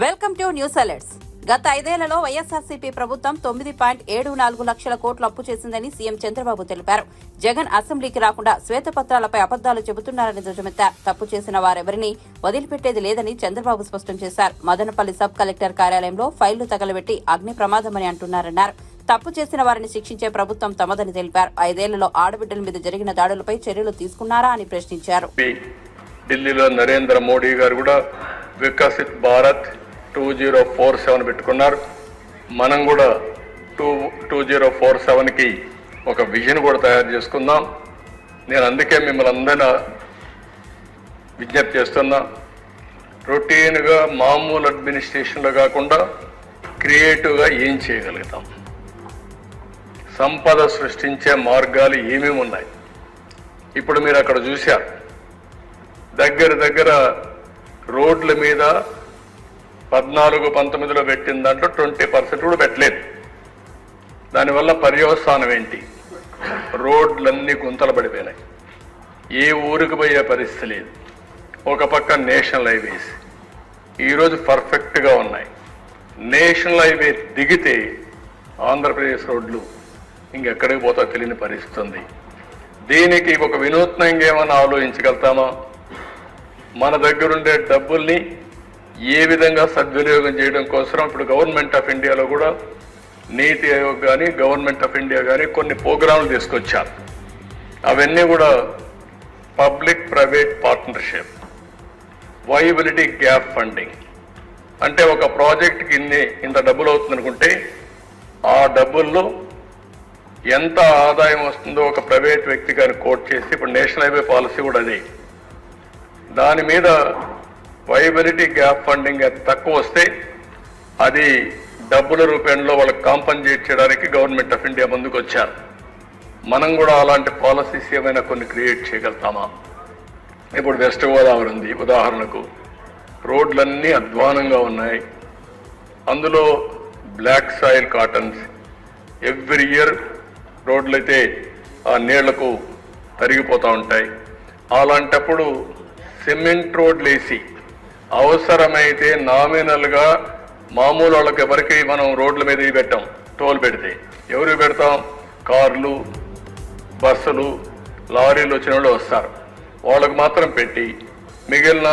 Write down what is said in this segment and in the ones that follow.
Welcome to news alerts. గత 5 ఏళ్లలో వైఎస్ఆర్సీపీ ప్రభుత్వం 9.74 లక్షల కోట్లు అప్పు చేసిందని సీఎం చంద్రబాబు తెలిపారు. జగన్ అసెంబ్లీకి రాకుండా శ్వేతపత్రాలపై అబద్దాలు చెబుతున్నారని ధ్వజమెత్తారు. తప్పు చేసిన వారెవరిని వదిలిపెట్టేది లేదని చంద్రబాబు స్పష్టం చేశారు. మదనపల్లి సబ్ కలెక్టర్ కార్యాలయంలో ఫైళ్లు తగలబెట్టి అగ్ని ప్రమాదమని అంటున్నారన్నారు. తప్పు చేసిన వారిని శిక్షించే ప్రభుత్వం తమదని తెలిపారు. 5 ఏళ్లలో ఆడబిడ్డల మీద జరిగిన దాడులపై చర్యలు తీసుకున్నారా అని ప్రశ్నించారు. ఢిల్లీలో నరేంద్ర మోడీ గారు కూడా వికసిత్ భారత్ 2047 పెట్టుకున్నారు. మనం కూడా 2047కి ఒక విజన్ కూడా తయారు చేసుకుందాం. నేను అందుకే మిమ్మల్ని అందరినీ విజ్ఞప్తి చేస్తున్నా, రొటీన్గా మామూలు అడ్మినిస్ట్రేషన్లో కాకుండా క్రియేటివ్గా ఏం చేయగలుగుతాం, సంపద సృష్టించే మార్గాలు ఏమేమి ఉన్నాయి. ఇప్పుడు మీరు అక్కడ చూశారు, దగ్గర రోడ్ల మీద 14-19లో పెట్టిన దాంట్లో 20% కూడా పెట్టలేదు. దానివల్ల పర్యవసానం ఏంటి? రోడ్లన్నీ గుంతలు పడిపోయినాయి. ఏ ఊరికి పోయే పరిస్థితి లేదు. ఒక పక్క నేషనల్ హైవేస్ ఈరోజు పర్ఫెక్ట్గా ఉన్నాయి. నేషనల్ హైవే దిగితే ఆంధ్రప్రదేశ్ రోడ్లు ఇంకెక్కడికి పోతా తెలియని పరిస్థితి ఉంది. దీనికి ఒక వినూత్నంగా ఏమైనా ఆలోచించగలుగుతామా? మన దగ్గరుండే డబ్బుల్ని ఏ విధంగా సద్వినియోగం చేయడం కోసం ఇప్పుడు గవర్నమెంట్ ఆఫ్ ఇండియాలో కూడా నీతి ఆయోగ్ కానీ గవర్నమెంట్ ఆఫ్ ఇండియా కానీ కొన్ని ప్రోగ్రాంలు తీసుకొచ్చారు. అవన్నీ కూడా public private partnership, viability gap funding. అంటే ఒక ప్రాజెక్ట్కి ఇంత డబ్బులు అవుతుంది అనుకుంటే ఆ డబ్బుల్లో ఎంత ఆదాయం వస్తుందో ఒక ప్రైవేట్ వ్యక్తి కానీ కోట్ చేసి, ఇప్పుడు నేషనల్ హైవే పాలసీ కూడా అదే. దాని మీద వైబిలిటీ గ్యాప్ ఫండింగ్ తక్కువ వస్తే అది డబ్బుల రూపంలో వాళ్ళకి కాంపన్సేట్ చేయడానికి గవర్నమెంట్ ఆఫ్ ఇండియా ముందుకు వచ్చారు. మనం కూడా అలాంటి పాలసీస్ ఏమైనా కొన్ని క్రియేట్ చేయగలుగుతామా? ఇప్పుడు వెస్ట్ గోదావరి ఉంది ఉదాహరణకు, రోడ్లన్నీ అధ్వానంగా ఉన్నాయి. అందులో black soil cottons every year రోడ్లు అయితే ఆ నీళ్లకు తరిగిపోతూ ఉంటాయి. అలాంటప్పుడు సిమెంట్ రోడ్లు వేసి అవసరమైతే నామినల్గా మామూలు వాళ్ళకి ఎవరికి మనం రోడ్ల మీద పెట్టాం, టోల్ పెడితే ఎవరికి పెడతాం? కార్లు, బస్సులు, లారీలు వచ్చిన వాళ్ళు వస్తారు, వాళ్ళకు మాత్రం పెట్టి మిగిలిన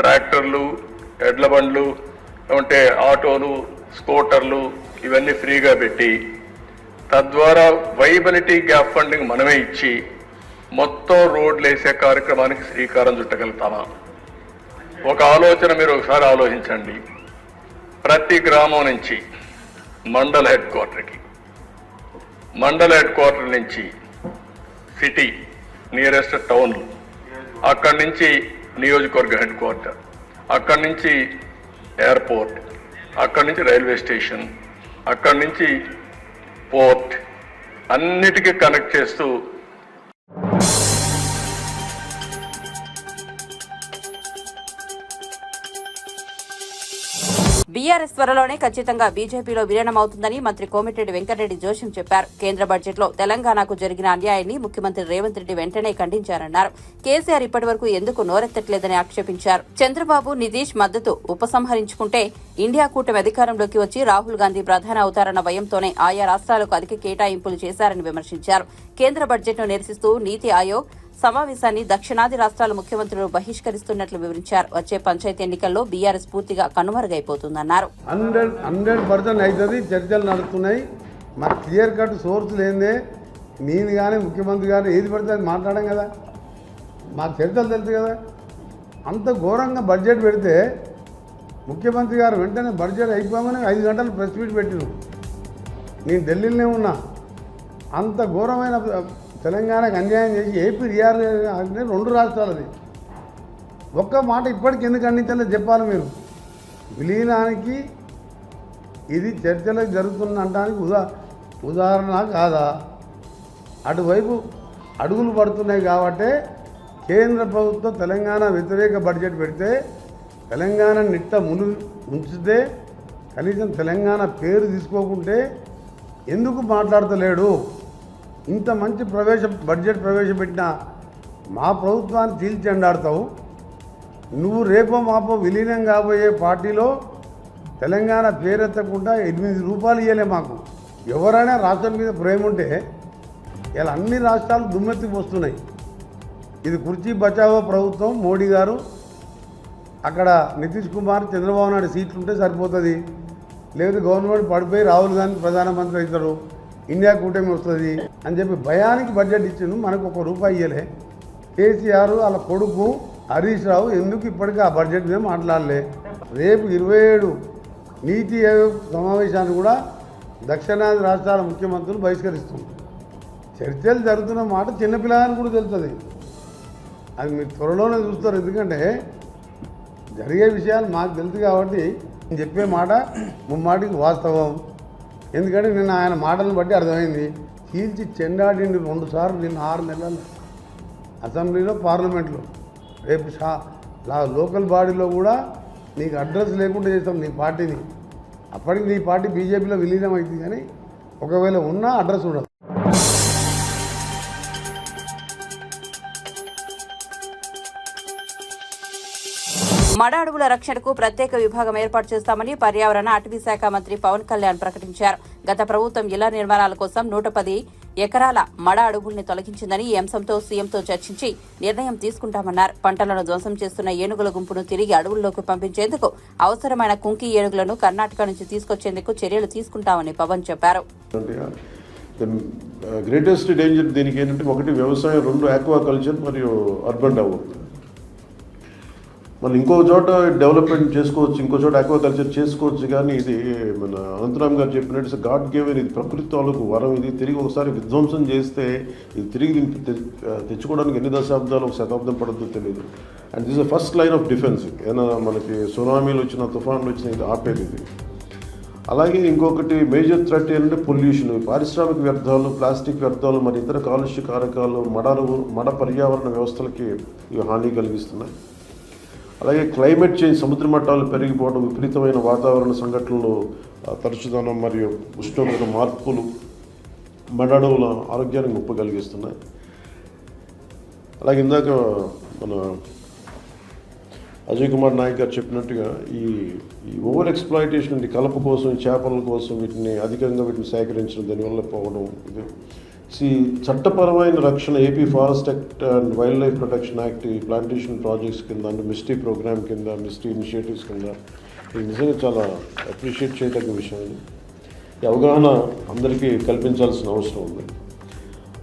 ట్రాక్టర్లు, ఎడ్ల బండ్లు, అంటే ఆటోలు, స్కూటర్లు ఇవన్నీ ఫ్రీగా పెట్టి తద్వారా వైబిలిటీ గ్యాప్ ఫండింగ్ మనమే ఇచ్చి మొత్తం రోడ్లు వేసే కార్యక్రమానికి శ్రీకారం చుట్టగలుగుతామా? ఒక ఆలోచన మీరు ఒకసారి ఆలోచించండి. ప్రతి గ్రామం నుంచి మండల హెడ్ క్వార్టర్కి, మండల హెడ్ క్వార్టర్ నుంచి సిటీ నియరెస్ట్ టౌన్లు, అక్కడి నుంచి నియోజకవర్గ హెడ్ క్వార్టర్, అక్కడి నుంచి ఎయిర్పోర్ట్, అక్కడి నుంచి రైల్వే స్టేషన్, అక్కడి నుంచి పోర్ట్, అన్నిటికీ కనెక్ట్ చేస్తూ బీఆర్ఎస్ త్వరలోనే ఖచ్చితంగా బీజేపీలో విలీనమవుతుందని మంత్రి కోమటిరెడ్డి వెంకటరెడ్డి జోషం చెప్పారు. కేంద్ర బడ్జెట్లో తెలంగాణకు జరిగిన అన్యాయాన్ని ముఖ్యమంత్రి రేవంత్ రెడ్డి వెంటనే ఖండించారన్నారు. కేసీఆర్ ఇప్పటివరకు ఎందుకు నోరెత్తట్లేదని ఆక్షేపించారు. చంద్రబాబు, నితీష్ మద్దతు ఉపసంహరించుకుంటే ఇండియా కూటమి అధికారంలోకి వచ్చి రాహుల్ గాంధీ ప్రధాని అవుతారన్న భయంతోనే ఆయా రాష్ట్రాలకు అధిక కేటాయింపులు చేశారని విమర్శించారు. కేంద్ర బడ్జెట్ను నిరసిస్తూ నీతి ఆయోగ్ సమావేశాన్ని దక్షిణాది రాష్ట్రాల ముఖ్యమంత్రులు బహిష్కరిస్తున్నట్లు వివరించారు. వచ్చే పంచాయతీ ఎన్నికల్లో బీఆర్ఎస్ పూర్తిగా కనుమరుగైపోతుందన్నారు. 100% అవుతుంది. చర్చలు నడుస్తున్నాయి. మాకు క్లియర్ కట్ సోర్స్ లేదే నేను కానీ ముఖ్యమంత్రి గారు ఏది పడితే అది మాట్లాడాం కదా, మాకు చర్చలు తెలుసు కదా. అంత ఘోరంగా బడ్జెట్ పెడితే ముఖ్యమంత్రి గారు వెంటనే బడ్జెట్ అయిపోగానే 5 గంటలు ప్రెస్ మీట్ పెట్టిను. నేను ఢిల్లీలోనే ఉన్నా. అంత ఘోరమైన తెలంగాణకు అన్యాయం చేసి ఏపీ రియార్ అంటే 2 రాష్ట్రాలది. ఒక్క మాట ఇప్పటికి ఎందుకు ఖండించాలో చెప్పాలి మీరు. విలీనానికి ఇది చర్చలకు జరుగుతుందంటానికి ఉదాహరణ కాదా? అటువైపు అడుగులు పడుతున్నాయి కాబట్టే కేంద్ర ప్రభుత్వం తెలంగాణ వ్యతిరేక బడ్జెట్ పెడితే తెలంగాణ నిట్ట ఉంచితే కనీసం తెలంగాణ పేరు తీసుకోకుంటే ఎందుకు మాట్లాడతలేడు? ఇంత మంచి బడ్జెట్ ప్రవేశపెట్టిన మా ప్రభుత్వాన్ని చీల్చెండాడతావు. నువ్వు రేపో మాపో విలీనం కాబోయే పార్టీలో తెలంగాణ పేరెత్తకుండా 8 రూపాయలు ఇవ్వలే మాకు. ఎవరైనా రాష్ట్రం మీద ప్రేమ ఉంటే ఇలా అన్ని రాష్ట్రాలు దుమ్మెత్తికి వస్తున్నాయి. ఇది కుర్చీ బచావో ప్రభుత్వం. మోడీ గారు అక్కడ నితీష్ కుమార్ చంద్రబాబు నాయుడు సీట్లు ఉంటే సరిపోతుంది, లేకపోతే గవర్నమెంట్ పడిపోయి రాహుల్ గాంధీ ప్రధానమంత్రి అవుతారు, ఇండియా కూటమి వస్తుంది అని చెప్పి భయానికి బడ్జెట్ ఇచ్చిండు. మనకు ₹1 ఇవ్వలే. కేసీఆర్ వాళ్ళ కొడుకు హరీష్ రావు ఎందుకు ఇప్పటికీ ఆ బడ్జెట్ మీద మాట్లాడలే. రేపు 27 నీతి ఆయోగ్ సమావేశాన్ని కూడా దక్షిణాది రాష్ట్రాల ముఖ్యమంత్రులు బహిష్కరిస్తున్నారు. చర్చలు జరుగుతున్న మాట చిన్నపిల్లగానికి కూడా తెలుస్తుంది. అది మీరు త్వరలోనే చూస్తారు. ఎందుకంటే జరిగే విషయాలు మాకు తెలుసు కాబట్టి నేను చెప్పే మాట ముమ్మాటికి వాస్తవం. ఎందుకంటే నిన్న ఆయన మాటలను బట్టి అర్థమైంది. చీల్చి చెండాడిండి 2 సార్లు నిన్న 6 నెలలు అసెంబ్లీలో, పార్లమెంట్లో. రేపు లోకల్ బాడీలో కూడా నీకు అడ్రస్ లేకుండా చేస్తాం నీ పార్టీని. అప్పటికి నీ పార్టీ బీజేపీలో విలీనం అవుతుంది, కానీ ఒకవేళ ఉన్నా అడ్రస్ ఉండదు. మడ అడవుల రక్షణకు ప్రత్యేక విభాగం ఏర్పాటు చేస్తామని పర్యావరణ అటవీ శాఖ మంత్రి పవన్ కళ్యాణ్ ప్రకటించారు. గత ప్రభుత్వం ఇళ్ల నిర్మాణాల కోసం 110 ఎకరాల మడ అడవుల్ని తొలగించిందని ఈ అంశంతో సీఎంతో చర్చించి నిర్ణయం తీసుకుంటామన్నారు. పంటలను ధ్వంసం చేస్తున్న ఏనుగుల గుంపును తిరిగి అడవుల్లోకి పంపించేందుకు అవసరమైన కుంకి ఏనుగులను కర్ణాటక నుంచి తీసుకొచ్చేందుకు చర్యలు తీసుకుంటామని పవన్ చెప్పారు. గ్రేటెస్ట్ డేంజర్ దీనికి ఏంటంటే, 1 వ్యవసాయం, 2 ఆక్వాకల్చర్ మరియు అర్బన్ డెవలప్మెంట్. మనం ఇంకో చోట డెవలప్మెంట్ చేసుకోవచ్చు, ఇంకో చోట ఆక్వాకల్చర్ చేసుకోవచ్చు, కానీ ఇది మన అనంతరామ్ గారు చెప్పినట్టు గాడ్ గివెన్, ఇది ప్రకృతి తాలూకు వరం. ఇది తిరిగి ఒకసారి విధ్వంసం చేస్తే ఇది తిరిగి తెచ్చుకోవడానికి ఎన్ని దశాబ్దాలు, 1 శతాబ్దం పడుతుందో తెలియదు. And this first line of defence. ఏదైనా మనకి సునామీలు వచ్చిన, తుఫాన్లు వచ్చిన ఇది ఆపేది ఇది. అలాగే ఇంకొకటి మేజర్ థ్రెట్ ఏంటంటే పొల్యూషన్. పారిశ్రామిక వ్యర్థాలు, ప్లాస్టిక్ వ్యర్థాలు, మరి ఇతర కాలుష్య కారకాలు మడ పర్యావరణ వ్యవస్థలకి ఇవి హాని కలిగిస్తున్నాయి. అలాగే క్లైమేట్ చేంజ్, సముద్ర మట్టాలు పెరిగిపోవడం, విపరీతమైన వాతావరణ సంఘటనలు, తరచుదనం మరియు ఉష్ణోగ్రత మార్పులు మడ అడవుల ఆరోగ్యానికి ముప్పు కలిగిస్తున్నాయి. అలాగే ఇందాక మన అజయ్ కుమార్ నాయక్ గారు చెప్పినట్టుగా ఈ ఓవర్ ఎక్స్ప్లాయిటేషన్, కలప కోసం, చేపల కోసం వీటిని సేకరించడం, దానివల్ల పోవడం. ఇది చట్టపరమైన రక్షణ, AP forest act and wild life protection act, ఈ ప్లాంటేషన్ ప్రాజెక్ట్స్ కింద, అంటే మిస్టీ ప్రోగ్రామ్ కింద, మిస్టీ ఇనిషియేటివ్స్ కింద, ఇది నిజంగా చాలా అప్రిషియేట్ చేయదగ్గ విషయం. ఇది ఈ అవగాహన అందరికీ కల్పించాల్సిన అవసరం ఉంది.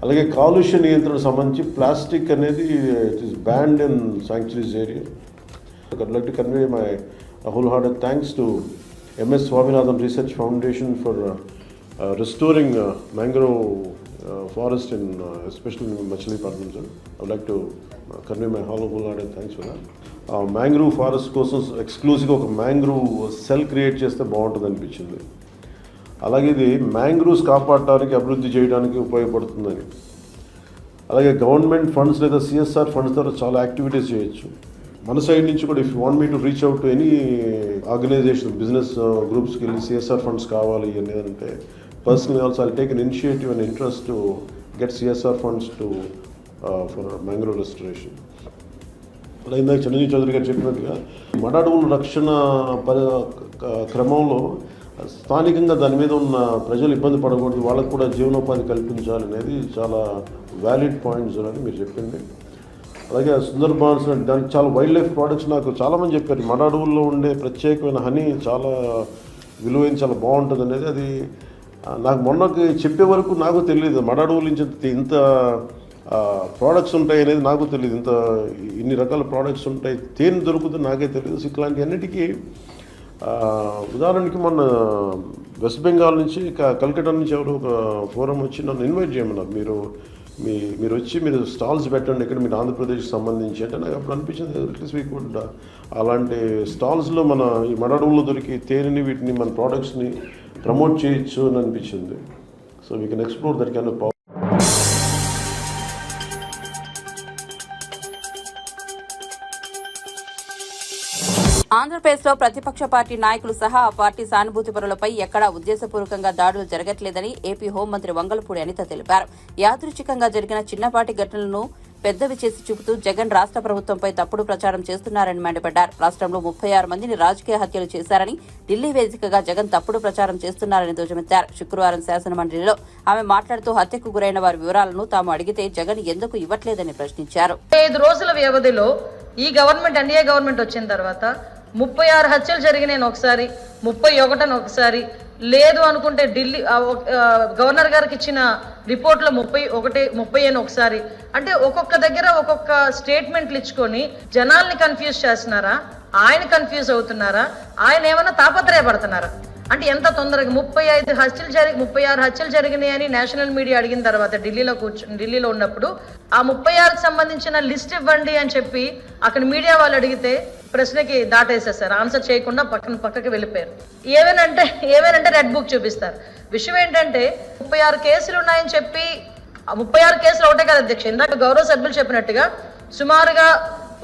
అలాగే కాలుష్య నియంత్రణ సంబంధించి ప్లాస్టిక్ అనేది it is banned in sanctuaries area. I'd like to convey my wholehearted thanks to MS Swaminathan Research Foundation for restoring mangrove forest in especially in Machilipatnam. I would like to convey my wholehearted thanks for that. Mangrove forest కోసం ఎక్స్క్లూజివ్గా ఒక mangrove cell create చేస్తే బాగుంటుంది అనిపించింది. అలాగే ఇది mangroves కాపాడటానికి, అభివృద్ధి చేయడానికి ఉపయోగపడుతుందని. అలాగే గవర్నమెంట్ ఫండ్స్ లేదా CSR ఫండ్స్ ద్వారా చాలా యాక్టివిటీస్ చేయొచ్చు. మన సైడ్ నుంచి కూడా, if you want me to reach out to any organization, business గ్రూప్స్కి వెళ్ళి CSR ఫండ్స్ కావాలి అని అంటే, personally also I'll take an initiative and interest to get CSR funds to for mangrove restoration. అలా ఇందాక చిరంజీవి చౌదరి గారు చెప్పినట్టుగా మడ అడవుల రక్షణ క్రమంలో స్థానికంగా దాని మీద ఉన్న ప్రజలు ఇబ్బంది పడకూడదు, వాళ్ళకు కూడా జీవనోపాధి కల్పించాలి అనేది చాలా వ్యాలిడ్ పాయింట్స్ అని మీరు చెప్పింది. అలాగే సుందర్బాన్స్ దానికి చాలా వైల్డ్ లైఫ్ ప్రోడక్ట్స్ నాకు చాలామంది చెప్పారు. మడ అడవుల్లో ఉండే ప్రత్యేకమైన హనీ చాలా విలువైన, చాలా బాగుంటుంది అనేది. అది నాకు మొన్నకి చెప్పే వరకు నాకు తెలియదు, మడ అడవుల నుంచి ఇంత ప్రోడక్ట్స్ ఉంటాయి అనేది నాకు తెలియదు. ఇన్ని రకాల ప్రోడక్ట్స్ ఉంటాయి, తేనె దొరుకుతుంది నాకే తెలియదు. ఇట్లాంటి అన్నిటికీ ఉదాహరణకి మొన్న వెస్ట్ బెంగాల్ నుంచి, కల్కటా నుంచి ఎవరు ఒక ఫోరం వచ్చి నన్ను ఇన్వైట్ చేయమన్నారు. మీరు వచ్చి మీరు స్టాల్స్ పెట్టండి ఇక్కడ, మీరు ఆంధ్రప్రదేశ్కి సంబంధించి అంటే. నాకు అప్పుడు అనిపించింది అట్లీస్ట్ వీ కుడ్ అలాంటి స్టాల్స్లో మన ఈ మడ అడవుల్లో దొరికి తేనెని, వీటిని, మన ప్రోడక్ట్స్ని ప్రమోట్ చేయొచ్చు అని అనిపించింది. So we can explore that kind of. ఆంధ్రప్రదేశ్లో ప్రతిపక్ష పార్టీ నాయకులు సహా ఆ పార్టీ సానుభూతి పరులపై ఎక్కడా ఉద్దేశపూర్వకంగా దాడులు జరగట్లేదని ఏపీ హోంమంత్రి వంగలపూడి అనిత తెలిపారు. యాదృచ్ఛికంగా జరిగిన చిన్నపాటి ఘటనలను పెద్దవి చేసి చూపుతూ జగన్ రాష్ట్ర ప్రభుత్వంపై తప్పుడు ప్రచారం చేస్తున్నారని మండిపడ్డారు. రాష్ట్రంలో 36 మందిని రాజకీయ హత్యలు చేశారని, ఢిల్లీ వేదికగా జగన్ తప్పుడు ప్రచారం చేస్తున్నారని ధ్వజమెత్తారు. శుక్రవారం శాసనమండలిలో ఆమె మాట్లాడుతూ హత్యకు గురైన వారి వివరాలను తాము అడిగితే జగన్ ఎందుకు ఇవ్వట్లేదని ప్రశ్నించారు. 5 రోజుల వ్యవధిలో ఈ గవర్నమెంట్ ఎన్డీఏ గవర్నమెంట్ వచ్చిన తర్వాత 36 హత్యలు జరిగినాయి ఒకసారి, 31 ఒకసారి, లేదు అనుకుంటే ఢిల్లీ గవర్నర్ గారికి ఇచ్చిన రిపోర్ట్లో 30 అని ఒకసారి. అంటే ఒక్కొక్క దగ్గర ఒక్కొక్క స్టేట్మెంట్లు ఇచ్చుకొని జనాల్ని కన్ఫ్యూజ్ చేస్తున్నారా, ఆయన కన్ఫ్యూజ్ అవుతున్నారా, ఆయన ఏమన్నా తాపత్రయపడుతున్నారా? అంటే ఎంత తొందరగా 36 హత్యలు జరిగినాయని నేషనల్ మీడియా అడిగిన తర్వాత ఢిల్లీలో ఉన్నప్పుడు ఆ 36కి సంబంధించిన లిస్ట్ ఇవ్వండి అని చెప్పి అక్కడ మీడియా వాళ్ళు అడిగితే ప్రశ్నకి దాటేసేసారు, ఆన్సర్ చేయకుండా పక్కకి వెళ్ళిపోయారు. ఏమేనంటే రెడ్ బుక్ చూపిస్తారు. విషయం ఏంటంటే 36 కేసులు ఉన్నాయని చెప్పి 36 కేసులు ఒకటే కదా అధ్యక్ష, ఇందాక గౌరవ సభ్యులు చెప్పినట్టుగా సుమారుగా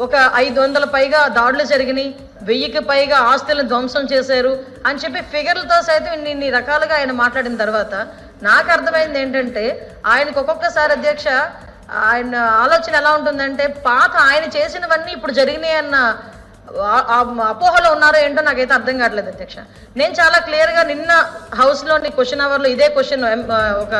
ఒక 500 పైగా దాడులు జరిగినాయి, 1000కి పైగా ఆస్తులను ధ్వంసం చేశారు అని చెప్పి ఫిగర్లతో సైతం ఇన్ని రకాలుగా ఆయన మాట్లాడిన తర్వాత నాకు అర్థమైంది ఏంటంటే ఆయనకు ఒక్కొక్కసారి అధ్యక్ష ఆయన ఆలోచన ఎలా ఉంటుందంటే పాత ఆయన చేసినవన్నీ ఇప్పుడు జరిగినాయి అన్న అపోహలో ఉన్నారో ఏంటో నాకైతే అర్థం కావట్లేదు అధ్యక్ష. నేను చాలా క్లియర్గా నిన్న హౌస్లోని క్వశ్చన్ అవర్లో ఇదే క్వశ్చన్ ఒక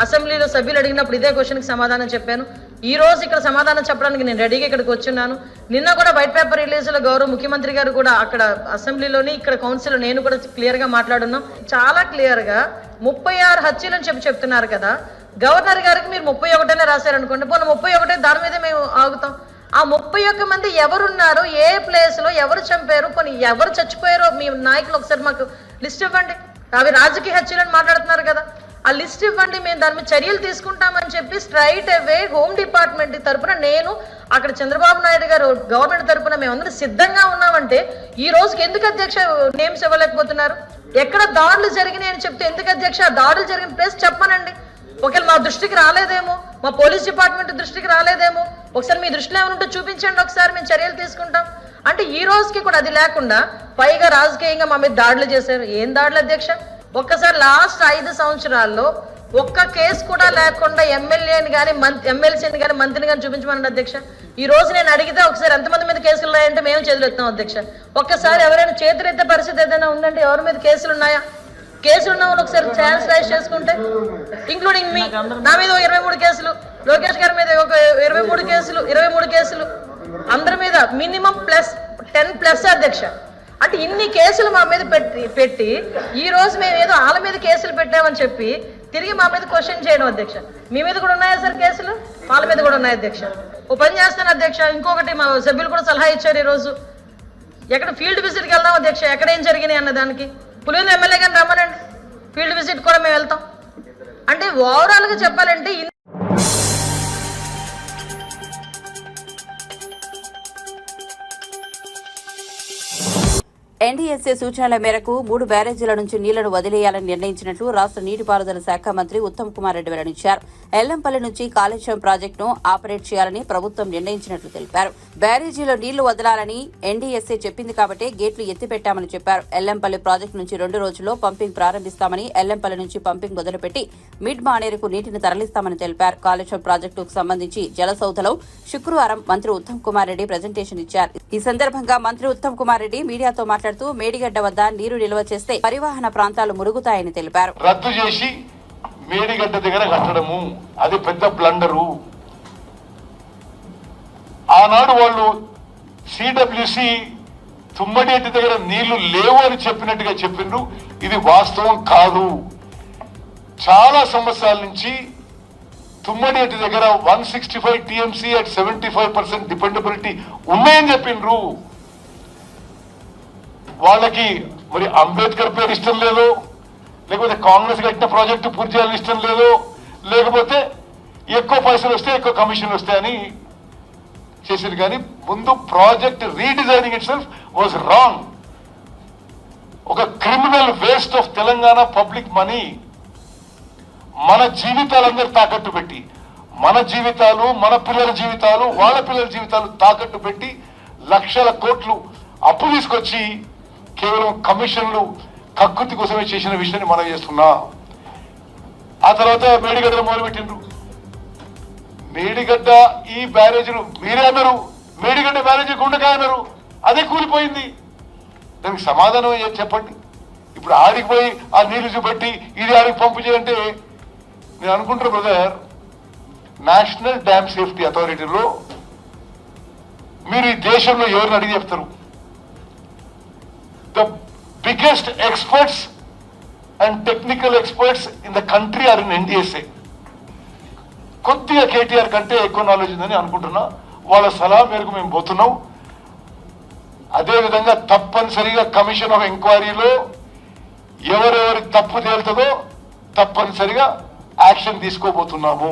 అసెంబ్లీలో సభ్యులు అడిగినప్పుడు ఇదే క్వశ్చన్కి సమాధానం చెప్పాను. ఈ రోజు ఇక్కడ సమాధానం చెప్పడానికి నేను రెడీగా ఇక్కడికి వచ్చున్నాను. నిన్న కూడా వైట్ పేపర్ రిలీజ్లో గౌరవ ముఖ్యమంత్రి గారు కూడా అక్కడ అసెంబ్లీలోని ఇక్కడ కౌన్సిల్ నేను కూడా క్లియర్గా మాట్లాడున్నాం. చాలా క్లియర్గా 36 హత్యలు అని చెప్తున్నారు కదా, గవర్నర్ గారికి మీరు 31 రాశారనుకోండి, పోనీ 31 దాని మీద మేము ఆగుతాం. ఆ 31 మంది ఎవరున్నారు, ఏ ప్లేస్ లో ఎవరు చంపారు, పోనీ ఎవరు చచ్చిపోయారో మీ నాయకులు ఒకసారి మాకు లిస్ట్ ఇవ్వండి. అవి రాజకీయ హత్యలని మాట్లాడుతున్నారు కదా, ఆ లిస్ట్ ఇవ్వండి, మేము దాని మీద చర్యలు తీసుకుంటామని చెప్పి స్ట్రైట్ అవే హోమ్ డిపార్ట్మెంట్ తరఫున నేను అక్కడ చంద్రబాబు నాయుడు గారు గవర్నమెంట్ తరఫున మేమందరం సిద్ధంగా ఉన్నామంటే ఈ రోజుకి ఎందుకు అధ్యక్ష నేమ్స్ ఇవ్వలేకపోతున్నారు? ఎక్కడ దాడులు జరిగినాయి అని చెప్తే ఎందుకు అధ్యక్ష దాడులు జరిగిన ప్లేస్ చెప్పనండి. ఒకవేళ మా దృష్టికి రాలేదేమో, మా పోలీస్ డిపార్ట్మెంట్ దృష్టికి రాలేదేమో, ఒకసారి మీ దృష్టిలో ఏమైనా ఉంటే చూపించండి, ఒకసారి మేము చర్యలు తీసుకుంటాం. అంటే ఈ రోజుకి కూడా అది లేకుండా పైగా రాజకీయంగా మా మీద దాడులు చేశారు. ఏం దాడులు అధ్యక్ష? ఒక్కసారి లాస్ట్ 5 సంవత్సరాల్లో ఒక్క కేసు కూడా లేకుండా ఎమ్మెల్యేని కానీ ఎమ్మెల్సీని కానీ మంత్రిని కానీ చూపించమనండి అధ్యక్ష. ఈ రోజు నేను అడిగితే ఒకసారి ఎంతమంది మీద కేసులు ఉన్నాయంటే మేము చేతులెత్తాం అధ్యక్ష. ఒక్కసారి ఎవరైనా చేతులెత్తే పరిస్థితి ఏదైనా ఉందంటే ఎవరి మీద కేసులు ఉన్నాయా? కేసులు ఉన్న వాళ్ళు ఒకసారి ఛాన్స్ రైజ్ చేసుకుంటే, ఇంక్లూడింగ్ మీ, నా మీద 23 కేసులు, లోకేష్ గారి మీద ఒక 23 కేసులు, అందరి మీద మినిమం +10 అధ్యక్ష. అంటే ఇన్ని కేసులు మా మీద పెట్టి ఈ రోజు మేము ఏదో వాళ్ళ మీద కేసులు పెట్టామని చెప్పి తిరిగి మా మీద క్వశ్చన్ చేయడం అధ్యక్ష. మీ మీద కూడా ఉన్నాయా సార్ కేసులు? వాళ్ళ మీద కూడా ఉన్నాయి అధ్యక్ష. ఓ పని చేస్తాను అధ్యక్ష, ఇంకొకటి మా సభ్యులు కూడా సలహా ఇచ్చారు, ఈరోజు ఎక్కడ ఫీల్డ్ విజిట్కి వెళ్దాం అధ్యక్ష, ఎక్కడ ఏం జరిగినాయి అన్న దానికి. పులివెందుల ఎమ్మెల్యే గారిని రమ్మనండి, ఫీల్డ్ విజిట్ కూడా మేము వెళ్తాం. అంటే ఓవరాల్గా చెప్పాలంటే ఎన్డీఎస్ఏ సూచనల మేరకు 3 బ్యారేజీల నుంచి నీళ్లను వదిలేయాలని నిర్ణయించినట్లు రాష్ట్ర నీటిపారుదల శాఖ మంత్రి ఉత్తమ్ కుమార్ రెడ్డి వెల్లడించారు. ఎల్లంపల్లి నుంచి కాళేశ్వరం ప్రాజెక్టును ఆపరేట్ చేయాలని ప్రభుత్వం నిర్ణయించినట్లు తెలిపారు. బ్యారేజీలో నీళ్లు వదలాలని ఎన్డీఎస్ఏ చెప్పింది కాబట్టి గేట్లు ఎత్తిపెట్టామని చెప్పారు. ఎల్లంపల్లి ప్రాజెక్టు నుంచి 2 రోజుల్లో పంపింగ్ ప్రారంభిస్తామని, ఎల్లంపల్లి నుంచి పంపింగ్ మొదలుపెట్టి మిడ్ మానేరుకు నీటిని తరలిస్తామని తెలిపారు. కాళేశ్వరం ప్రాజెక్టుకు సంబంధించి జలసౌధలో శుక్రవారం మంత్రి ఉత్తమ్ కుమార్ రెడ్డి ప్రజెంటేషన్ ఇచ్చారు. ఈ సందర్భంగా మంత్రి ఉత్తమ్ కుమార్ రెడ్డి మీడియాతో మాట్లాడుతూ మేడిగడ్డ వద్ద నీరు నిల్వ చేస్తే పరివాహన ప్రాంతాలు మురుగుతాయని తెలిపారు. రద్దు చేసి మేడిగడ్డ దగ్గర కట్టడము అది పెద్ద బ్లండరు. ఆనాడు వాళ్ళు సిడబ్ల్యూసి తుమ్మడేటి దగ్గర నీళ్లు లేవు అని చెప్పినట్టుగా చెప్పిండ్రు. ఇది వాస్తవం కాదు. చాలా సంవత్సరాల నుంచి తుమ్మడేటి దగ్గర 165 టీఎంసీ at 75% డిపెండబిలిటీ ఉన్నాయని చెప్పిండ్రు. వాళ్ళకి మరి అంబేద్కర్ పేరు ఇష్టం లేదు, లేకపోతే కాంగ్రెస్ కట్టిన ప్రాజెక్టు పూర్తి చేయాలని ఇష్టం లేదు, లేకపోతే ఎక్కువ పైసలు వస్తే ఎక్కువ కమిషన్ వస్తాయని చేసింది. కానీ ముందు project redesigning itself was wrong. ఒక criminal waste of Telangana public money మన జీవితాలందరూ తాకట్టు పెట్టి, మన జీవితాలు, మన పిల్లల జీవితాలు, వాళ్ళ పిల్లల జీవితాలు తాకట్టు పెట్టి లక్షల కోట్లు అప్పు తీసుకొచ్చి కేవలం కమిషన్లు కక్కుర్తి కోసమే చేసిన విషయాన్ని మనం చేస్తున్నా. ఆ తర్వాత మేడిగడ్డలో మొదలుపెట్టిండ్రు. మేడిగడ్డ ఈ బ్యారేజ్ను మీరే అన్నారు, మేడిగడ్డ బ్యారేజ్ గుండకాయ అన్నారు, అదే కూలిపోయింది. దానికి సమాధానం చెప్పండి. ఇప్పుడు ఆడికి పోయి ఆ నీళ్లు చూపెట్టి ఇది ఆడికి పంపు చేయంటే నేను అనుకుంటున్నా బ్రదర్, నేషనల్ డ్యామ్ సేఫ్టీ అథారిటీలో మీరు ఈ దేశంలో ఎవరిని అడిగి చెప్తారు? The biggest experts and technical experts in the country are in NDSA. కొద్దిగా కేటీఆర్ కంటే ఎక్కువ నాలెడ్జ్ ఉందని అనుకుంటున్నా. వాళ్ళ సలహా మేరకు మేము పోతున్నాం. అదేవిధంగా తప్పనిసరిగా కమిషన్ ఆఫ్ ఎంక్వైరీలో ఎవరెవరి తప్పు తేలుతుందో తప్పనిసరిగా యాక్షన్ తీసుకోబోతున్నాము.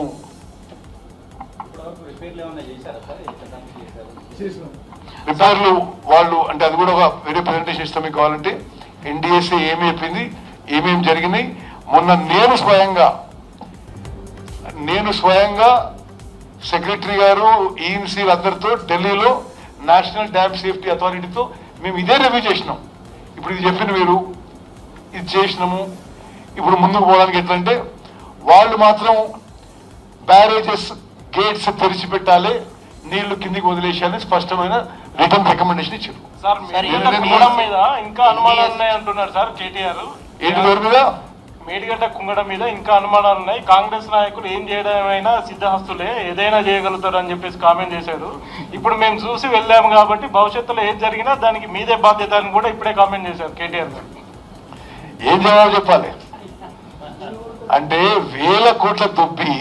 రిపేర్లు వాళ్ళు అంటే అది కూడా ఒక వేరే ప్రెజెంటేషన్ ఇస్తాం మీకు కావాలంటే. ఎన్డీఎస్ఏ ఏమి చెప్పింది, ఏమేమి జరిగినాయి. మొన్న నేను స్వయంగా సెక్రటరీ గారు ఈఎన్సీలు అందరితో ఢిల్లీలో నేషనల్ డ్యామ్ సేఫ్టీ అథారిటీతో మేము ఇదే రివ్యూ చేసినాం. ఇప్పుడు ఇది చెప్పిన మీరు ఇది చేసినాము. ఇప్పుడు ముందుకు పోవడానికి ఎట్లంటే వాళ్ళు మాత్రం బ్యారేజెస్ గేట్స్ తెరిచిపెట్టాలి, నీళ్లు కిందికి వదిలేసేయాలని స్పష్టమైన రిటర్న్ రికమెండేషన్ ఇచ్చారు. మీద ఇంకా అనుమానాలు ఉన్నాయి అంటున్నారు సార్ కేటీఆర్. ఏంటి ఎవరి మీద? మేడిగడ్డ కుంగడం మీద ఇంకా అనుమానాలు ఉన్నాయి. కాంగ్రెస్ నాయకులు ఏం చేయడమైనా సిద్ధహస్తులే, ఏదైనా చేయగలుగుతారు అని చెప్పేసి కామెంట్ చేశారు. ఇప్పుడు మేము చూసి వెళ్ళాము కాబట్టి భవిష్యత్తులో ఏది జరిగినా దానికి మీదే బాధ్యత అని కూడా ఇప్పుడే కామెంట్ చేశారు కేటీఆర్ గారు. ఏం జవాబు చెప్పాలి అంటే 1000 కోట్ల దొబ్బి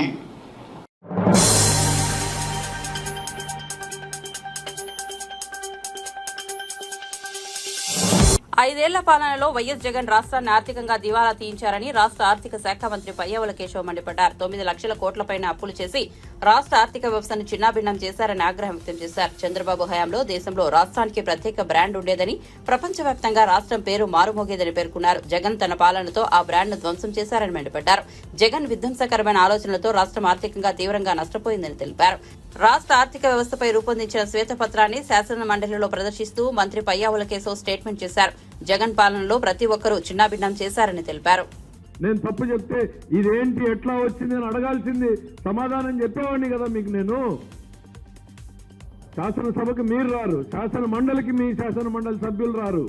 ఐదేళ్ల పాలనలో వైఎస్ జగన్ రాష్ట్రాన్ని ఆర్థికంగా దివాలా తీయించారని రాష్ట్ర ఆర్థిక శాఖ మంత్రి పయ్యావుల కేశవ్ మండిపడ్డారు. 9 లక్షల కోట్లపైన అప్పులు చేసి రాష్ట్ర ఆర్థిక వ్యవస్థను చిన్నాభిన్నం చేశారని ఆగ్రహం వ్యక్తం చేశారు. చంద్రబాబు హయాంలో దేశంలో రాష్ట్రానికి ప్రత్యేక బ్రాండ్ ఉండేదని, ప్రపంచవ్యాప్తంగా రాష్ట్రం పేరు మారుమోగేదని పేర్కొన్నారు. జగన్ తన పాలనతో ఆ బ్రాండ్ను ధ్వంసం చేశారని మండిపడ్డారు. జగన్ విధ్వంసకరమైన ఆలోచనలతో రాష్ట్రం ఆర్థికంగా తీవ్రంగా నష్టపోయిందని తెలిపారు. రాష్ట్ర ఆర్థిక వ్యవస్థపై రూపొందించిన శ్వేతపత్రాన్ని శాసన మండలిలో ప్రదర్శిస్తూ మంత్రి పయ్యావుల కేశవ్ స్టేట్మెంట్ చేశారు. జగన్ పాలనలో ప్రతి ఒక్కరూ చిన్నాభిన్నం చేశారని తెలిపారు. నేను తప్పు చెప్తే ఇదేంటి ఎట్లా వచ్చింది అని అడగాల్సింది, సమాధానం చెప్పేవాడిని కదా మీకు. నేను శాసనసభకు మీరు రారు, శాసన మండలికి మీ శాసన మండలి సభ్యులు రారు.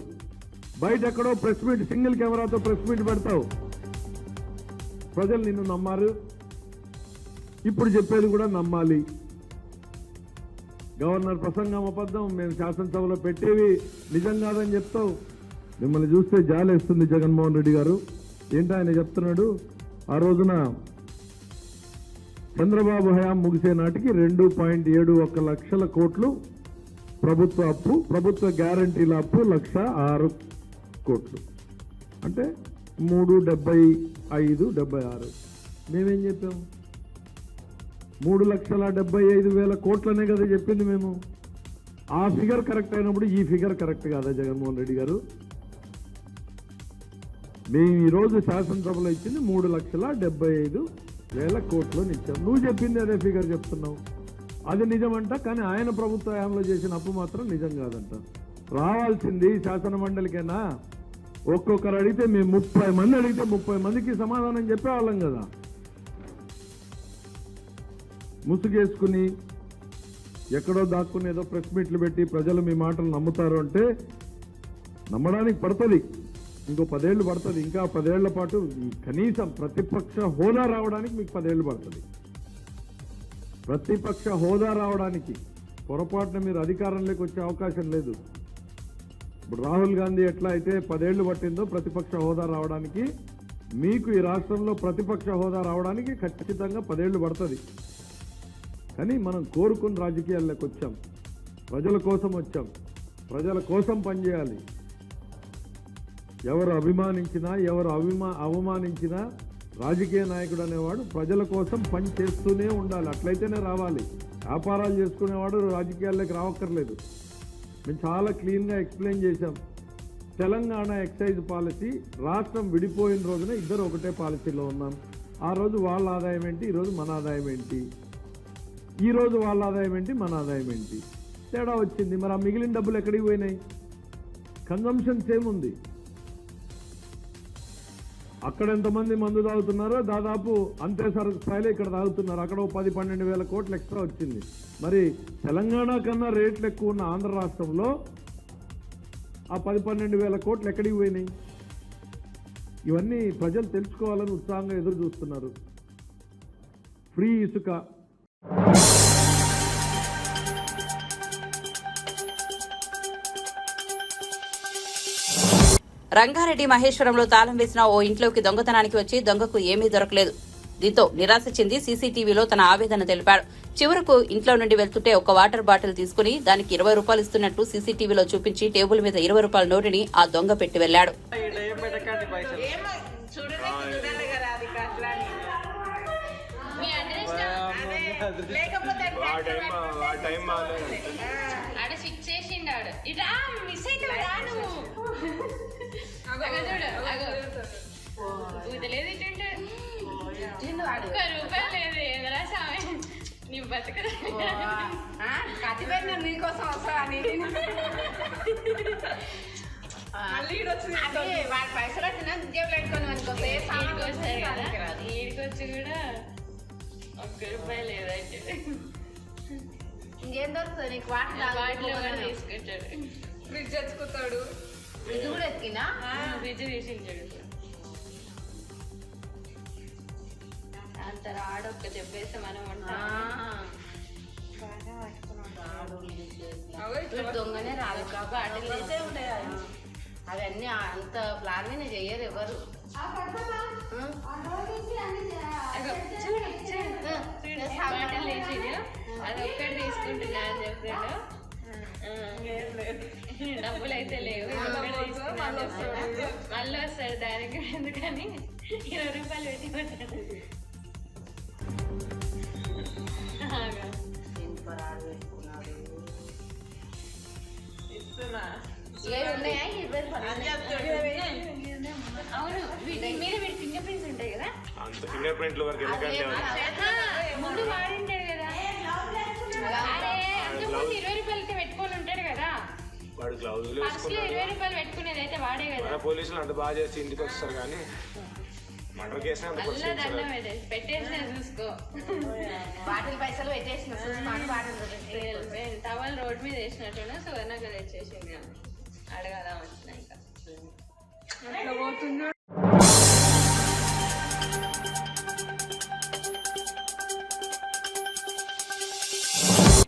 బయట ఎక్కడో ప్రెస్ మీట్, సింగిల్ కెమెరాతో ప్రెస్ మీట్ పెడతావు. ప్రజలు నిన్ను నమ్మారు, ఇప్పుడు చెప్పేది కూడా నమ్మాలి. గవర్నర్ ప్రసంగం అబద్ధం, మేము శాసనసభలో పెట్టేవి నిజం కాదని చెప్తావు. మిమ్మల్ని చూస్తే జాలేస్తుంది జగన్మోహన్ రెడ్డి గారు. ఏంటి ఆయన చెప్తున్నాడు, ఆ రోజున చంద్రబాబు హయాం ముగిసే నాటికి 2.71 లక్షల కోట్లు ప్రభుత్వ అప్పు, ప్రభుత్వ గ్యారంటీల అప్పు 1,06 కోట్లు, అంటే 375-76. మేమేం చెప్పాము? 3,75,000 కోట్లనే కదా చెప్పింది మేము. ఆ ఫిగర్ కరెక్ట్ అయినప్పుడు ఈ ఫిగర్ కరెక్ట్ కాదా జగన్మోహన్ రెడ్డి గారు? మేము ఈరోజు శాసనసభలో ఇచ్చింది 3,75,000 కోట్లు ఇచ్చాం. నువ్వు చెప్పింది అదే ఫిగర్ చెప్తున్నావు. అది నిజమంట, కానీ ఆయన ప్రభుత్వ హయాంలో చేసిన అప్పు మాత్రం నిజం కాదంట. రావాల్సింది శాసన మండలికైనా ఒక్కొక్కరు అడిగితే మేము 30 మంది అడిగితే 30 మందికి సమాధానం చెప్పేవాళ్ళం కదా. ముసుగేసుకుని ఎక్కడో దాక్కుని ఏదో ప్రెస్ మీట్లు పెట్టి ప్రజలు మీ మాటలు నమ్ముతారు అంటే నమ్మడానికి పడుతుంది. ఇంకో 10 ఏళ్ళు పడుతుంది. ఇంకా 10 ఏళ్ల పాటు కనీసం ప్రతిపక్ష హోదా రావడానికి మీకు 10 ఏళ్ళు పడుతుంది. ప్రతిపక్ష హోదా రావడానికి పొరపాటున మీరు అధికారంలోకి వచ్చే అవకాశం లేదు. ఇప్పుడు రాహుల్ గాంధీ ఎట్లా అయితే 10 ఏళ్ళు పట్టిందో ప్రతిపక్ష హోదా రావడానికి, మీకు ఈ రాష్ట్రంలో ప్రతిపక్ష హోదా రావడానికి ఖచ్చితంగా 10 ఏళ్ళు పడుతుంది. కానీ మనం కోరుకుని రాజకీయాల్లోకి వచ్చాం, ప్రజల కోసం వచ్చాం, ప్రజల కోసం పనిచేయాలి. ఎవరు అభిమానించినా ఎవరు అవమానించినా రాజకీయ నాయకుడు అనేవాడు ప్రజల కోసం పని చేస్తూనే ఉండాలి. అట్లయితేనే రావాలి. వ్యాపారాలు చేసుకునేవాడు రాజకీయాల్లోకి రావక్కర్లేదు. మేము చాలా క్లీన్గా ఎక్స్ప్లెయిన్ చేశాం. తెలంగాణ ఎక్సైజ్ పాలసీ రాష్ట్రం విడిపోయిన రోజున ఇద్దరు ఒకటే పాలసీలో ఉన్నాం. ఆ రోజు వాళ్ళ ఆదాయం ఏంటి, ఈరోజు మన ఆదాయం ఏంటి, ఈరోజు వాళ్ళ ఆదాయం ఏంటి, మన ఆదాయం ఏంటి, తేడా వచ్చింది. మరి ఆ మిగిలిన డబ్బులు ఎక్కడికి పోయినాయి? కన్జంప్షన్ సేమ్ ఉంది. అక్కడ ఎంతమంది మందు తాగుతున్నారో దాదాపు అంతే స్థాయిలో ఇక్కడ తాగుతున్నారు. అక్కడ 10-12 వేల కోట్లు ఎక్స్ట్రా వచ్చింది. మరి తెలంగాణ కన్నా రేట్లు ఎక్కువ ఉన్న ఆంధ్ర రాష్ట్రంలో ఆ 10-12 వేల కోట్లు ఎక్కడికి పోయినాయి? ఇవన్నీ ప్రజలు తెలుసుకోవాలని ఉత్సాహంగా ఎదురు చూస్తున్నారు. ఫ్రీ ఇసుక, రంగారెడ్డి మహేశ్వరంలో తాళం వేసిన ఓ ఇంట్లోకి దొంగతనానికి వచ్చి దొంగకు ఏమీ దొరకలేదు. దీంతో నిరాశ చెంది సీసీటీవీలో తన ఆవేదన తెలిపాడు. చివరకు ఇంట్లో నుండి వెళ్తుంటే ఒక వాటర్ బాటిల్ తీసుకుని దానికి 20 రూపాయలు ఇస్తున్నట్టు సీసీటీవీలో చూపించి టేబుల్ మీద 20 రూపాయల నోటుని ఆ దొంగ పెట్టి వెళ్లాడు. నీకోసం వస్తా వాడి పైసలు వచ్చినా ఉద్యోగం పెట్టుకొని ఈడికొచ్చి కూడా 1 రూపాయి లేదంటే ఇంకేం దొరుకుతుంది నీకు? వాటిలో తీసుకుంటాడు, ఫ్రిడ్జ్ తెచ్చుకుంటాడు. ఫ్రిడ్జ్ కూడా ఎత్తికినా ఫ్రిడ్జ్ తీసించాడు. అంత రాడొక్క చెప్పేస్తే మనం దొంగనే రాదు కాబట్టి అవన్నీ అంత ప్లాన్ మీద చెయ్యరు ఎవరు. అది ఒక్కటి తీసుకుంటున్నా అని చెప్పాడు. డబ్బులు అయితే లేవు, మళ్ళీ వస్తాడు దానికి. ఎందుకని 20 రూపాయలు పెట్టి కొట్టాడు. అవును, వీటి మీద వీటి ఫింగర్ ప్రింట్స్ ఉంటాయి కదా. ఫింగర్ ప్రింట్ల వరకు ముందు వాడింటాడు కదా. అరే అంతకుముందు 20 రూపాయలకి పెట్టుకొని ఉంటాడు కదా. వాడు గ్లౌజులు ఫస్ట్ 20 రూపాయలు పెట్టుకునేది అయితే వాడే కదా. పోలీసులు అంత బాగా చేసి ఇంటికి వస్తారు కానీ మర్డర్ కేసు పెట్టేసిన చూసుకో. బాటిల్ పైసలు పెట్టేసిన టవల్ రోడ్ మీద వేసినట్టున్నా సువర్ణగా తెచ్చేసింది. అడగాల వచ్చిన ఇంకా అట్లా పోతున్నా.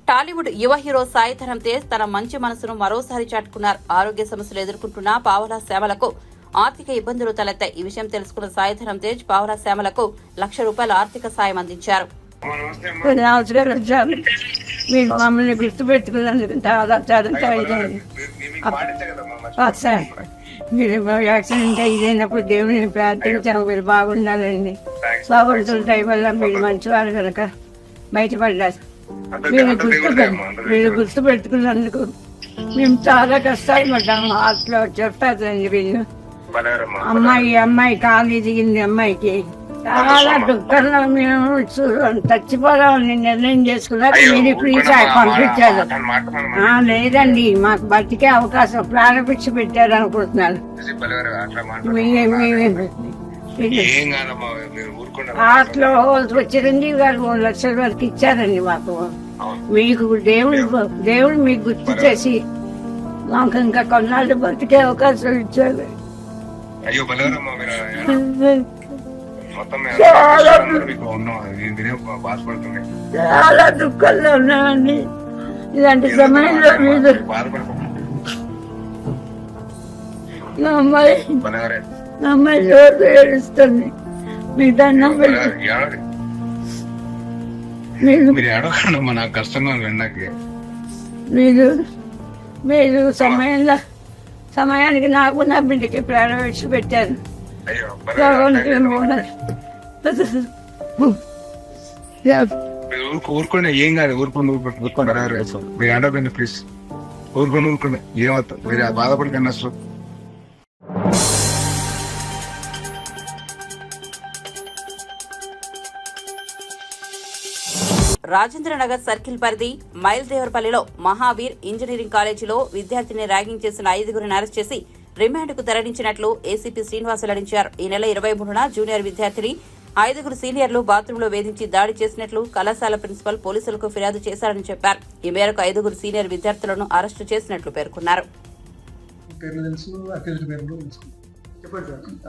టాలీవుడ్ యువ హీరో సాయి ధరమ్ తేజ్ తన మంచి మనసును మరోసారి చాటుకున్నారు. ఆరోగ్య సమస్యలు ఎదుర్కొంటున్న పావలా శ్యామలకు ఆర్థిక ఇబ్బందులు తలెత్తాయి. ఈ విషయం తెలుసుకున్న సాయి ధరమ్ తేజ్ పావలా శ్యామలకు ₹1,00,000 ఆర్థిక సాయం అందించారు. కొన్ని అవసరాలు వచ్చారు, మీరు మమ్మల్ని గుర్తుపెట్టుకున్నందుకు మీరు యాక్సిడెంట్ అయినప్పుడు దేవుడిని ప్రార్థించాము, మీరు బాగుండాలండి. బాగుంటున్న టైం వల్ల మీరు మంచివారు కనుక బయటపడ్డారు. మీరు గుర్తుపెట్టుకున్నందుకు మేము చాలా కష్టాలు పడ్డాము. హార్ట్లో చెప్తారండి వీళ్ళు. అమ్మాయి కాలు దిగింది. అమ్మాయికి చాలా దుఃఖంలో మేము చచ్చిపోదామని నిర్ణయం చేసుకున్నాక మీరు ఫ్రీ పంపించారు. లేదండి, మాకు బతికే అవకాశం ప్రారంభించి పెట్టారు అనుకుంటున్నాను. హార్ట్లో చిరంజీవి గారు 3 లక్షల వరకు ఇచ్చారండి మాకు. మీకు దేవుడు మీకు గుర్తు చేసి మాకు ఇంకా కొన్నాళ్ళు బతికే అవకాశం ఇచ్చారు. చాలా దుఃఖంలో ఉన్నామండి. ఇలాంటి సమయంలో మీరు నా అమ్మాయి రోజు ఏడుస్తుంది. మీ దండం మీరు సమయానికి నాకు నా బిడ్డకి ప్రాణం విడిచి పెట్టారు. ఊరుకోండి, ఏం కాదు. ఊరుకోండి మీరు ఆడకండి ప్లీజ్. ఊరుకోండి ఏమవుతుంది, మీరు బాధపడకండి అసలు. రాజేంద్రనగర్ సర్కిల్ పరిధి మైల్దేవరపల్లిలో మహావీర్ ఇంజనీరింగ్ కాలేజీలో విద్యార్థిని ర్యాగింగ్ చేసిన 5గురిని అరెస్ట్ చేసి రిమాండ్కు తరలించినట్లు ఏసీపీ శ్రీనివాస్ వెల్లడించారు. ఈ నెల 23న జూనియర్ విద్యార్థిని 5 సీనియర్లు బాత్రూంలో వేధించి దాడి చేసినట్లు కళాశాల ప్రిన్సిపల్ పోలీసులకు ఫిర్యాదు చేశారని చెప్పారు. ఈ మేరకు 5 సీనియర్ విద్యార్థులను అరెస్టు చేసినట్లు పేర్కొన్నారు.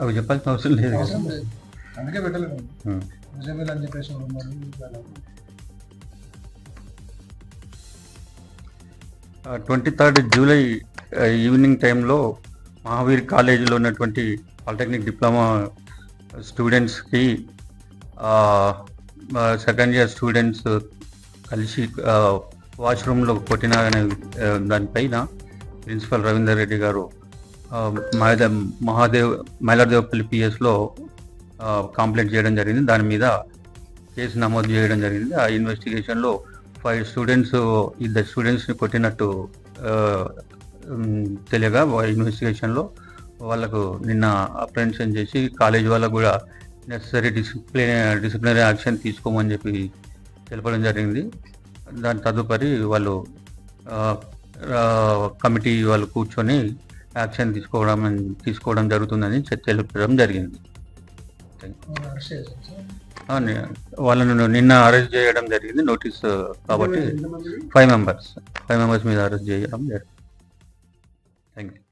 అవి చెప్పాల్సిన అవసరం లేదు. అందుకే పెట్టలేదు నిజంగా అని చెప్పేసి 23 జూలై ఈవినింగ్ టైంలో మహావీర్ కాలేజీలో ఉన్నటువంటి పాలిటెక్నిక్ డిప్లొమా స్టూడెంట్స్కి సెకండ్ ఇయర్ స్టూడెంట్స్ కలిసి వాష్రూమ్లో కొట్టినారనే దానిపైన ప్రిన్సిపల్ రవీందర్ రెడ్డి గారు మైలార్దేవపల్లి పిఎస్లో కంప్లైంట్ చేయడం జరిగింది. దాని మీద కేసు నమోదు చేయడం జరిగింది. ఆ ఇన్వెస్టిగేషన్లో 5 స్టూడెంట్స్ 2 స్టూడెంట్స్ని కొట్టినట్టు తెలియగా ఇన్వెస్టిగేషన్లో వాళ్ళకు నిన్న అప్రెంషన్ చేసి కాలేజ్ వాళ్ళకు కూడా నెసరీ డిసిప్లినరీ యాక్షన్ తీసుకోమని చెప్పి తెలపడం జరిగింది. దాని తదుపరి వాళ్ళు కమిటీ వాళ్ళు కూర్చొని యాక్షన్ తీసుకోవడం జరుగుతుందని తెలపడం జరిగింది. వాళ్ళను నిన్న అరెస్ట్ చేయడం జరిగింది నోటీస్ కాబట్టి 5 మెంబర్స్ మీద అరెస్ట్ చేయడం జరిగింది. Thank you.